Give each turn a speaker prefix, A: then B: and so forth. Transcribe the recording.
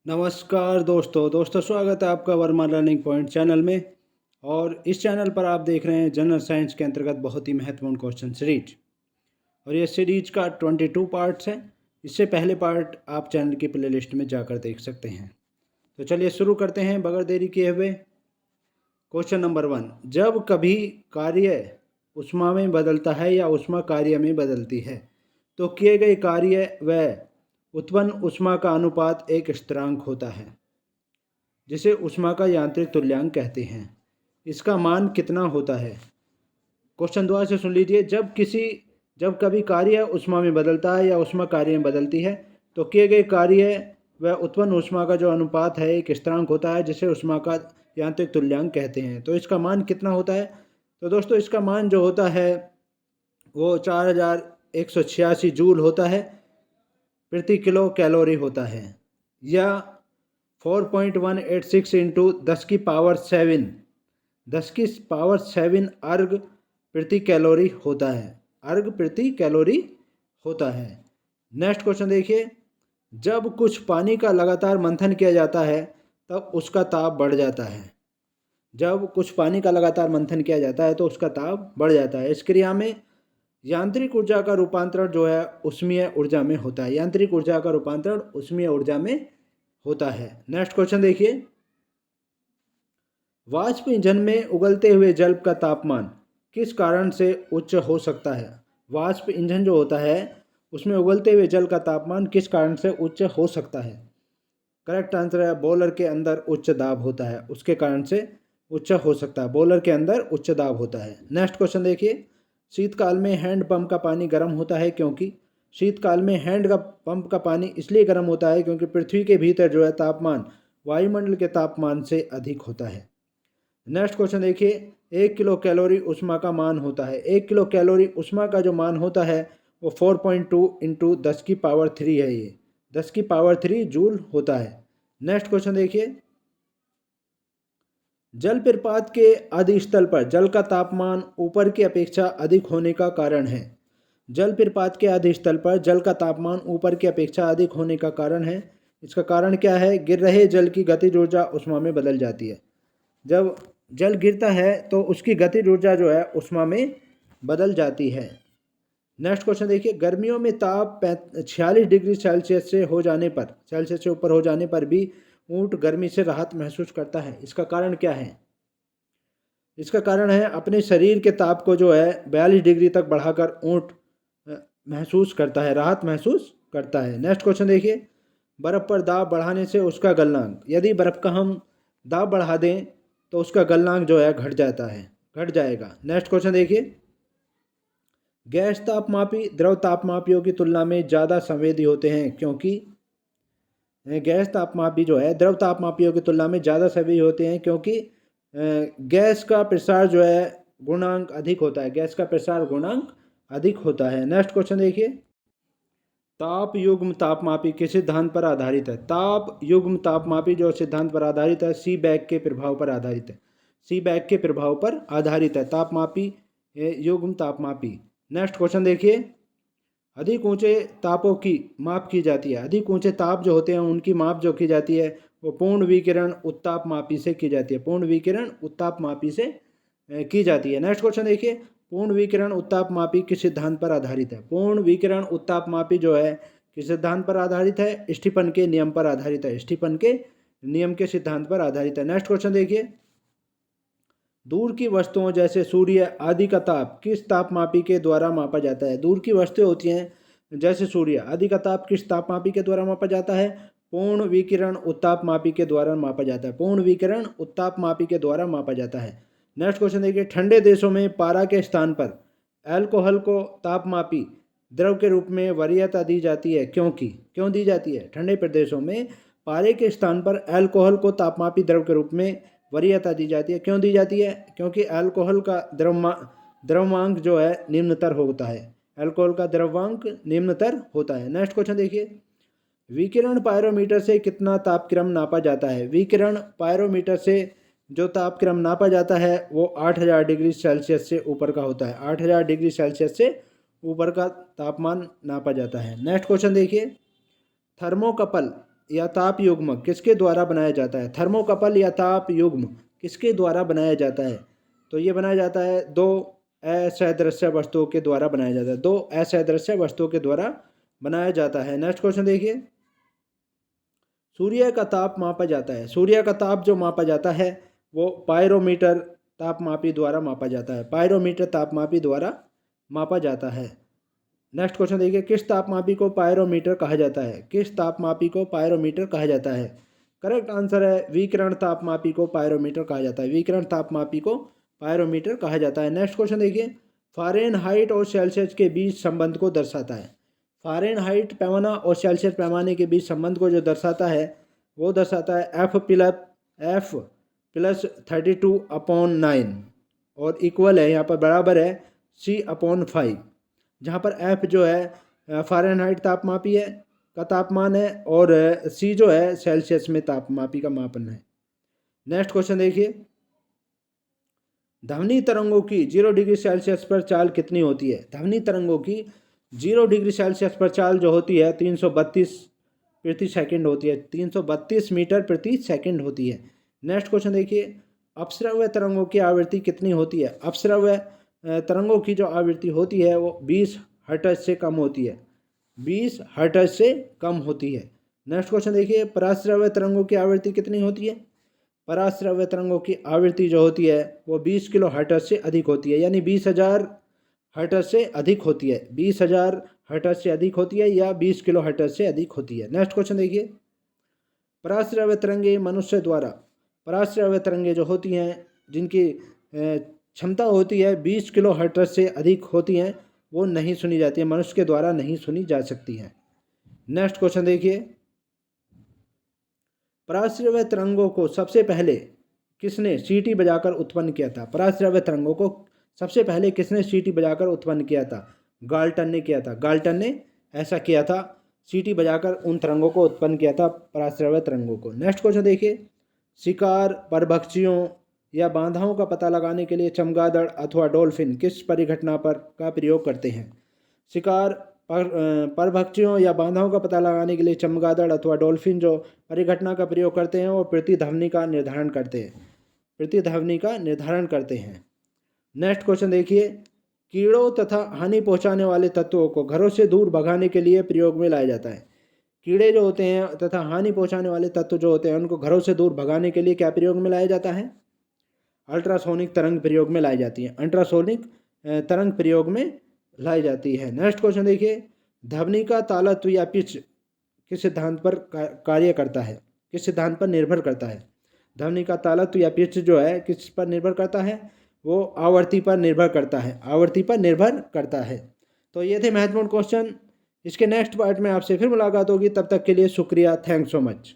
A: नमस्कार दोस्तों स्वागत है आपका वर्मा लर्निंग पॉइंट चैनल में। और इस चैनल पर आप देख रहे हैं जनरल साइंस के अंतर्गत बहुत ही महत्वपूर्ण क्वेश्चन सीरीज। और ये सीरीज का 22 पार्ट्स है। इससे पहले पार्ट आप चैनल की प्लेलिस्ट में जाकर देख सकते हैं। तो चलिए शुरू करते हैं बगैर देरी किए हुए। क्वेश्चन नंबर 1, जब कभी कार्य ऊष्मा में बदलता है या ऊष्मा कार्य में बदलती है तो किए गए कार्य व उत्पन्न ऊष्मा का अनुपात एक स्थिरांक होता है जिसे ऊष्मा का यांत्रिक तुल्यांक कहते हैं। इसका मान कितना होता है? क्वेश्चन दोबारा से सुन लीजिए। जब कभी कार्य ऊष्मा में बदलता है या ऊष्मा कार्य में बदलती है तो किए गए कार्य व उत्पन्न ऊष्मा का जो अनुपात है एक स्थिरांक होता है जिसे ऊष्मा का यांत्रिक तुल्यांक कहते हैं। तो इसका मान कितना होता है? तो दोस्तों इसका मान जो होता है वो 4186 जूल होता है प्रति किलो कैलोरी होता है, या 4.186 इंटू 10 की पावर 7 अर्ग प्रति कैलोरी होता है। अर्ग प्रति कैलोरी होता है। नेक्स्ट क्वेश्चन देखिए। जब कुछ पानी का लगातार मंथन किया जाता है तब उसका ताप बढ़ जाता है। जब कुछ पानी का लगातार मंथन किया जाता है तो उसका ताप बढ़ जाता है। इस क्रिया में यांत्रिक ऊर्जा का रूपांतरण जो है ऊष्मीय ऊर्जा में होता है। यांत्रिक ऊर्जा का रूपांतरण ऊष्मीय ऊर्जा में होता है। नेक्स्ट क्वेश्चन देखिए। वाष्प इंजन में उगलते हुए जल का तापमान किस कारण से उच्च हो सकता है? वाष्प इंजन जो होता है उसमें उगलते हुए जल का तापमान किस कारण से उच्च हो सकता है? करेक्ट आंसर है बॉयलर के अंदर उच्च दाब होता है, उसके कारण से उच्च हो सकता है। बॉयलर के अंदर उच्च दाब होता है। नेक्स्ट क्वेश्चन देखिए। शीतकाल में हैंड पंप का पानी गर्म होता है क्योंकि? शीतकाल में हैंड का पंप का पानी इसलिए गर्म होता है क्योंकि पृथ्वी के भीतर जो है तापमान वायुमंडल के तापमान से अधिक होता है। नेक्स्ट क्वेश्चन देखिए। 1 किलो कैलोरी ऊष्मा का मान होता है। 1 किलो कैलोरी ऊष्मा का जो मान होता है वो 4.2 इंटू 10 की पावर 3 है। ये 10 की पावर 3 जूल होता है। नेक्स्ट क्वेश्चन देखिए। जल प्रपात के अधिस्थल पर जल का तापमान ऊपर की अपेक्षा अधिक होने का कारण है। जल प्रपात के अधिस्थल पर जल का तापमान ऊपर की अपेक्षा अधिक होने का कारण है। इसका कारण क्या है? गिर रहे जल की गतिज ऊर्जा ऊष्मा में बदल जाती है। जब जल गिरता है तो उसकी गतिज ऊर्जा जो है ऊष्मा में बदल जाती है। नेक्स्ट क्वेश्चन देखिए। गर्मियों में ताप 46 डिग्री सेल्सियस से ऊपर हो जाने पर भी ऊँट गर्मी से राहत महसूस करता है। इसका कारण क्या है? इसका कारण है अपने शरीर के ताप को जो है 42 डिग्री तक बढ़ाकर ऊँट महसूस करता है, राहत महसूस करता है। नेक्स्ट क्वेश्चन देखिए। बर्फ़ पर दाब बढ़ाने से उसका गलनांक, यदि बर्फ़ का हम दाब बढ़ा दें तो उसका गलनांक जो है घट जाएगा। नेक्स्ट क्वेश्चन देखिए। गैस तापमापी द्रव तापमापियों की तुलना में ज़्यादा संवेदी होते हैं क्योंकि? गैस तापमापी जो है द्रव तापमापियों की तुलना में ज़्यादा संवेदी होते हैं क्योंकि गैस का प्रसार जो है गुणांक अधिक होता है। गैस का प्रसार गुणांक अधिक होता है। नेक्स्ट क्वेश्चन देखिए। ताप युग्म तापमापी किस सिद्धांत पर आधारित है? ताप युग्म तापमापी जो सिद्धांत पर आधारित है सीबेक के प्रभाव पर आधारित है। सीबेक के प्रभाव पर आधारित है तापमापी युग्म तापमापी। नेक्स्ट क्वेश्चन देखिए। अधिक ऊंचे तापों की माप की जाती है। अधिक ऊंचे ताप जो होते हैं उनकी माप जो की जाती है वो पूर्ण विकिरण उत्तापमापी से की जाती है। पूर्ण विकिरण उत्तापमापी से की जाती है। नेक्स्ट क्वेश्चन देखिए। पूर्ण विकिरण उत्तापमापी किस सिद्धांत पर आधारित है? पूर्ण विकिरण उत्तापमापी जो है किस सिद्धांत पर आधारित है? स्टीफन के नियम पर आधारित है। स्टीफन के नियम के सिद्धांत पर आधारित है। नेक्स्ट क्वेश्चन देखिए। दूर की वस्तुओं जैसे सूर्य आदि का ताप किस तापमापी के द्वारा मापा जाता है? दूर की वस्तुएं होती हैं जैसे सूर्य आदि का ताप किस तापमापी के द्वारा मापा जाता है? पूर्ण विकिरण उत्तापमापी के द्वारा मापा जाता है। पूर्ण विकिरण उत्तापमापी के द्वारा मापा जाता है। नेक्स्ट क्वेश्चन देखिए। ठंडे देशों में पारा के स्थान पर अल्कोहल को तापमापी द्रव के रूप में वरीयता दी जाती है क्यों दी जाती है? ठंडे प्रदेशों में पारे के स्थान पर अल्कोहल को तापमापी द्रव के रूप में वरीयता दी जाती है। क्यों दी जाती है? क्योंकि अल्कोहल का द्रव्यांक जो है निम्नतर होता है। अल्कोहल का द्रव्यांक निम्नतर होता है। नेक्स्ट क्वेश्चन देखिए। विकिरण पायरोमीटर से कितना तापक्रम नापा जाता है? विकिरण पायरोमीटर से जो तापक्रम नापा जाता है वो 8000 डिग्री सेल्सियस से ऊपर का होता है। 8000 डिग्री सेल्सियस से ऊपर का तापमान नापा जाता है। नेक्स्ट क्वेश्चन देखिए। थर्मोकपल या ताप युग्म किसके द्वारा बनाया जाता है? थर्मोकपल या ताप युग्म किसके द्वारा बनाया जाता है? तो ये बनाया जाता है दो असदृश्य वस्तुओं के द्वारा बनाया जाता है। दो असदृश्य वस्तुओं के द्वारा बनाया जाता है। नेक्स्ट क्वेश्चन देखिए, सूर्य का ताप मापा जाता है। सूर्य का ताप जो मापा जाता है वो पायरोमीटर तापमापी द्वारा मापा जाता है। पायरोमीटर तापमापी द्वारा मापा जाता है। नेक्स्ट क्वेश्चन देखिए, किस तापमापी को पायरोमीटर कहा जाता है? किस तापमापी को पायरोमीटर कहा जाता है? करेक्ट आंसर है विकिरण तापमापी को पायरोमीटर कहा जाता है। विकिरण तापमापी को पायरोमीटर कहा जाता है। नेक्स्ट क्वेश्चन देखिए, फ़ारेनहाइट और सेल्सियस के बीच संबंध को दर्शाता है। फ़ारेनहाइट पैमाना और सेल्सियस पैमाने के बीच संबंध को जो दर्शाता है वो दर्शाता है F+32/9 और इक्वल है, यहाँ पर बराबर है C/5, जहाँ पर F जो है फ़ारेनहाइट तापमापी है का तापमान है और C जो है सेल्सियस में तापमापी का मापन है। नेक्स्ट क्वेश्चन देखिए, ध्वनि तरंगों की 0 डिग्री सेल्सियस पर चाल कितनी होती है? ध्वनि तरंगों की 0 डिग्री सेल्सियस पर चाल जो होती है 332 प्रति सेकंड होती है। 332 मीटर प्रति सेकंड होती है। नेक्स्ट क्वेश्चन देखिए, अपश्रव्य तरंगों की आवृत्ति कितनी होती है? अपश्रव्य तरंगों की जो आवृत्ति होती है वो 20 हर्ट्ज से कम होती है। 20 हर्ट्ज से कम होती है। नेक्स्ट क्वेश्चन देखिए, पराश्रव्य तरंगों की आवृत्ति कितनी होती है? पराश्रव्य तरंगों की आवृत्ति जो होती है वो 20 किलो हर्ट्ज से अधिक होती है, यानी 20,000 हर्ट्ज से अधिक होती है। 20,000 हर्ट्ज से अधिक होती है या 20 किलो हर्ट्ज से अधिक होती है। नेक्स्ट क्वेश्चन देखिए, पराश्रव्य तरंगे मनुष्य द्वारा, पराश्रव्य तरंगे जो होती हैं जिनकी क्षमता होती है 20 किलो हर्ट्ज से अधिक होती हैं वो नहीं सुनी जाती है, मनुष्य के द्वारा नहीं सुनी जा सकती हैं। नेक्स्ट क्वेश्चन देखिए, पराश्रव्य तरंगों को सबसे पहले किसने सीटी बजाकर उत्पन्न किया था? पराश्रव्य तरंगों को सबसे पहले किसने सीटी बजाकर उत्पन्न किया था? गाल्टन ने किया था। गाल्टन ने ऐसा किया था, सीटी बजाकर उन तरंगों को उत्पन्न किया था, पराश्रव्य तरंगों को। नेक्स्ट क्वेश्चन देखिए, शिकार, परभक्षियों या बाधाओं का पता लगाने के लिए चमगादड़ अथवा डॉल्फिन किस परिघटना पर का प्रयोग करते हैं? शिकार, परभक्षियों या बाधाओं का पता लगाने के लिए चमगादड़ अथवा डॉल्फिन जो परिघटना का प्रयोग करते हैं वो प्रतिध्वनि का निर्धारण करते हैं। प्रतिध्वनि का निर्धारण करते हैं। नेक्स्ट क्वेश्चन देखिए, कीड़ों तथा हानि पहुंचाने वाले तत्वों को घरों से दूर भगाने के लिए प्रयोग में लाया जाता है। कीड़े जो होते हैं तथा हानि पहुंचाने वाले तत्व जो होते हैं उनको घरों से दूर भगाने के लिए क्या प्रयोग में लाया जाता है? अल्ट्रासोनिक तरंग प्रयोग में लाई जाती है। अल्ट्रासोनिक तरंग प्रयोग में लाई जाती है। नेक्स्ट क्वेश्चन देखिए, ध्वनि का तालत्व या पिच किस सिद्धांत पर कार्य करता है? किस सिद्धांत पर निर्भर करता है? ध्वनि का तालत्व या पिच जो है किस पर निर्भर करता है? वो आवर्ती पर निर्भर करता है। आवर्ती पर निर्भर करता है। तो ये थे महत्वपूर्ण क्वेश्चन। इसके नेक्स्ट पार्ट में आपसे फिर मुलाकात होगी। तब तक के लिए शुक्रिया। Thanks so much.